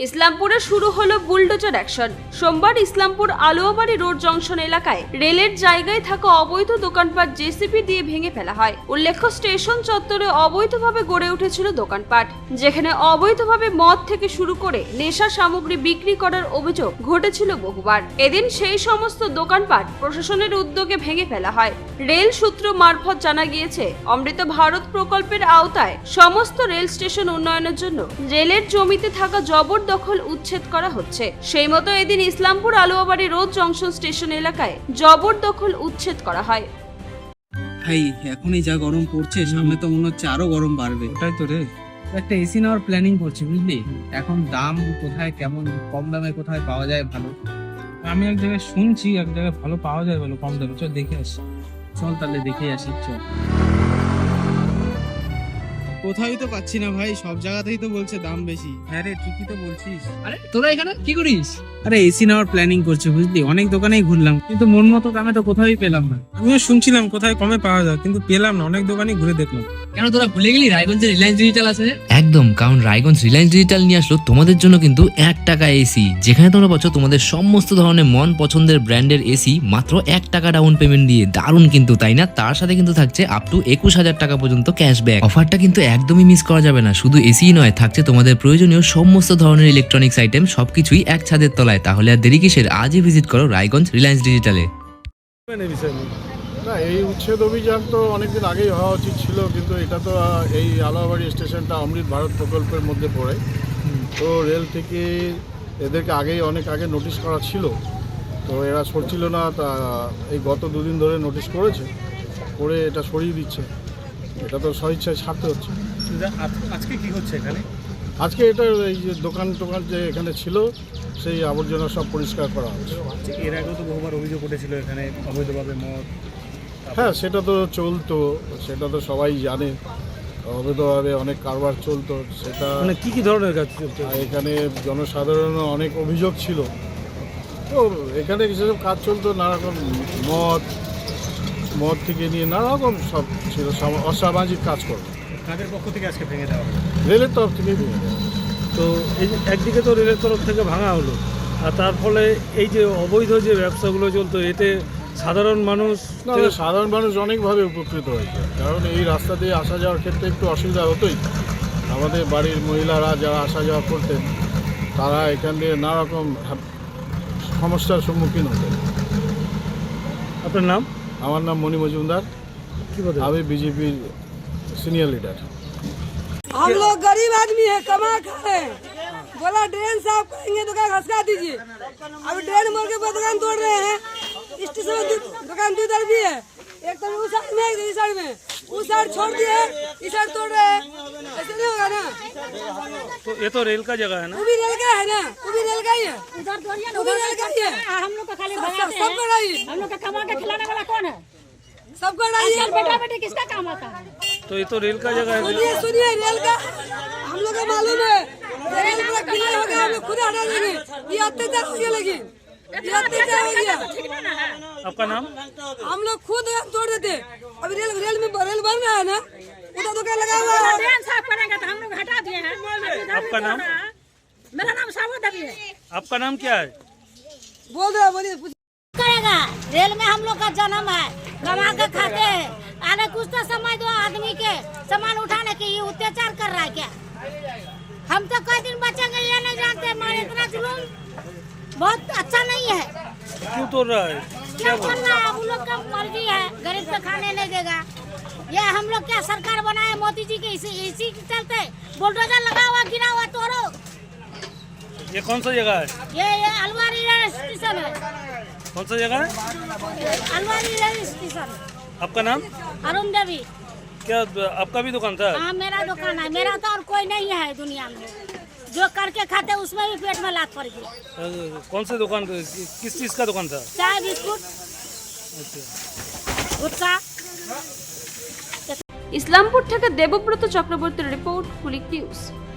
ইসলামপুরে শুরু হলো bulldozer action. সোমবার ইসলামপুর আলোয়াবাড়ি রোড জংশন এলাকায় রেলের জায়গায় থাকা অবৈধ দোকানপাট জেসিপি দিয়ে ভেঙে ফেলা হয়। উল্লেখ্য, স্টেশন চত্বরে অবৈধভাবে গড়ে উঠেছিল দোকানপাট, যেখানে অবৈধভাবে মদ থেকে শুরু করে নেশা সামগ্রী বিক্রি করার অভিযোগ ঘটেছিল বহুবার। এদিন সেই সমস্ত দোকানপাট প্রশাসনের উদ্যোগে ভেঙে ফেলা হয়। রেল সূত্র মারফত জানা গিয়েছে, অমৃত ভারত প্রকল্পের আওতায় সমস্ত রেল স্টেশন উন্নয়নের জন্য রেলের জমিতে থাকা জবরদখল উচ্ছেদ করা হচ্ছে। সেই মতো এদিন ইসলামপুর আলোয়াবাড়ি রোড জংশন স্টেশন এলাকায় জবরদখল উচ্ছেদ করা হয়। ভাই এখনই যা গরম পড়ছে, সামনে তো মনে হচ্ছে আরো গরম বাড়বে। ওটাই তো রে, একটা এসি নেওয়ার প্ল্যানিং করছি, বুঝলি? এখন দাম কোথায় কেমন, কম দামে কোথায় পাওয়া যায় ভালো? আমি এক জায়গায় শুনছি এক জায়গায় ভালো পাওয়া যায়, ভালো কম দামে। চল দেখে আসি। চল তাহলে দেখে আসি, চল। কোথায় তো পাচ্ছি না ভাই, সব জায়গাতেই তো বলছে দাম বেশি। হ্যাঁ রে, ঠিকই তো বলছিস। আরে তোরা এখানে কি করিস? আরে এসি নেওয়ার প্ল্যানিং করছি, বুঝলি? অনেক দোকানেই ঘুরলাম, কিন্তু মন মতো দামে তো কোথাও পেলাম না। আমিও শুনছিলাম কোথায় কমে পাওয়া যায়, কিন্তু পেলাম না। অনেক দোকানই ঘুরে দেখলাম। কেন তোরা ভুলে গেলি রায়গঞ্জে রিলায়েন্স ডিজিটাল আছে? একদম, কারণ রায়গঞ্জ রিলায়েন্স ডিজিটাল নিয়ে আসলো তোমাদের জন্য কিন্তু 1 টাকা এসি, যেখানে তোমরা পাচ্ছ তোমাদের সমস্ত ধরনের মন পছন্দের ব্র্যান্ডের এসি মাত্র 1 টাকা ডাউন পেমেন্ট দিয়ে। দারুণ কিন্তু, তাই না? তার সাথে কিন্তু থাকছে আপ টু 21,000 টাকা পর্যন্ত ক্যাশব্যাক। অফারটা কিন্তু একদমই মিস করা যাবে না। শুধু এসি নয়, থাকছে তোমাদের প্রয়োজনীয় সমস্ত ধরনের ইলেকট্রনিক্স আইটেম, সবকিছুই এক ছাদের তলায়। তাহলে আর দেরি কিসের? আজই ভিজিট করো রায়গঞ্জ রিলায়েন্স ডিজিটালে। না, এই উচ্ছেদ অভিযান তো অনেকদিন আগেই হওয়া উচিত ছিল, কিন্তু এটা তো এই আলোয়াবাড়ি স্টেশনটা অমৃত ভারত প্রকল্পের মধ্যে পড়ে। তো রেল থেকে এদেরকে অনেক আগে নোটিশ করা ছিল, তো এরা সরছিল না। তা এই গত 2 দিন ধরে নোটিশ করে এটা সরিয়ে দিচ্ছে। এটা তো স্বইচ্ছায় ছাড়তে হচ্ছে। আজকে কি হচ্ছে এখানে? আজকে এটা এই যে দোকান যে এখানে ছিল, সেই আবর্জনা সব পরিষ্কার করা হচ্ছে। এর আগেও তো বহুবার অভিযোগ উঠেছিল এখানে অবৈধভাবে মদ। হ্যাঁ, সেটা তো চলতো, সেটা তো সবাই জানে। অবৈধভাবে অনেক কারবার চলতো। সেটা মানে কি ধরনের কাজ চলছে? এখানে জনসাধারণের অনেক অভিযোগ ছিল। তো এখানে যেসব কাজ চলতো, নানারকম মদ থেকে নিয়ে নানারকম সব ছিল, অসামাজিক কাজ করতো। কাজের পক্ষ থেকে আজকে ভেঙে দেওয়া হলো? রেলের তরফ থেকেই ভেঙে দেওয়া। তো এই যে একদিকে তো রেলের তরফ থেকে ভাঙা হলো, আর তার ফলে এই যে অবৈধ যে ব্যবসাগুলো চলতো, এতে সাধারণ মানুষ অনেকভাবে উপকৃত হয়েছে। কারণ এই রাস্তা দিয়ে আসা যাওয়ার ক্ষেত্রে একটু অসুবিধা হতোই। আমাদের বাড়ির মহিলারা যারা আসা যাওয়া করতেন, তারা এখান দিয়ে নানারকম সমস্যার সম্মুখীন হতেন। আপনার নাম? আমার নাম মণি মজুমদার, আমি बीजेपी सीनियर लीडर। हम लोग गरीब आदमी है, कमा खाए हैं। बोला ड्रेन साफ करेंगे तो क्या घसका दीजिए। अभी ड्रेन मोड़ के दुकान तोड़ रहे हैं। स्टेशन में दुकान 2 तरफ भी है, एक तरफ उस साइड में, एक इस साइड में। उस साइड छोड़ दिए, इस साइड तोड़ रहे हैं। ऐसे नहीं होगा ना। तो ये तो रेल का जगह है ना? वो भी रेल का है ना, वो भी रेल का ही है, वो भी रेल का ही है। हम लोग को खाली सबको डालिए, हम लोग का कमा के खिलाने वाला कौन है? सबको डालिए। बेटा बेटी किसका काम होता है? तो ये तो रेल का जगह है। सुनिए रेल का हम लोग को मालूम है। रेल पूरा क्लियर हो गया, हम लोग खुद हटा देंगे। ये अत्याचार हो गया, लेकिन ये अत्याचार हो गया। आपका नाम? हम लोग खुद तोड़ देते। अभी रेल में रेल बन रहा है ना, उधर दुकान लगा हुआ है। ड्रेन साफ करेंगे तो हम लोग हटा दिए हैं। आपका नाम? मेरा नाम सावध अभी है। आपका नाम क्या है? बोलिए करेगा, रेल में हम लोग का जन्म है, कमा के खाते हैं। अरे कुछ तो समझ दो, आदमी के सामान उठाने के ये अत्याचार कर रहा है क्या? हम तो कई दिन बचेंगे ये नहीं जानते। हमारे इतना जुलूम बहुत अच्छा नहीं है। क्यों तोड़ रहा है? क्या करना है, हम लोग का मर्जी है। गरीब को खाने नहीं देगा। ये हम लोग क्या सरकार बनाए मोदी जी के, इसी के चलते बुलडोजर लगा हुआ, गिरा हुआ, तोड़ो। ये कौन सा जगह है? ये अलवारी स्टेशन है। कौन सा जगह है? अलवारी स्टेशन। आपका नाम? अरुण देवी। क्या आपका भी दुकान था? हाँ, मेरा दुकान है। मेरा तो और कोई नहीं है दुनिया में। जो करके खाते उसमें भी पेट में लात पड़ गई। कौन से दुकान, किस चीज का दुकान था? चाय बिस्कुट, गुटखा। ইসলামপুর থেকে দেবব্রত চক্রবর্তীর রিপোর্ট, কুলিক নিউজ।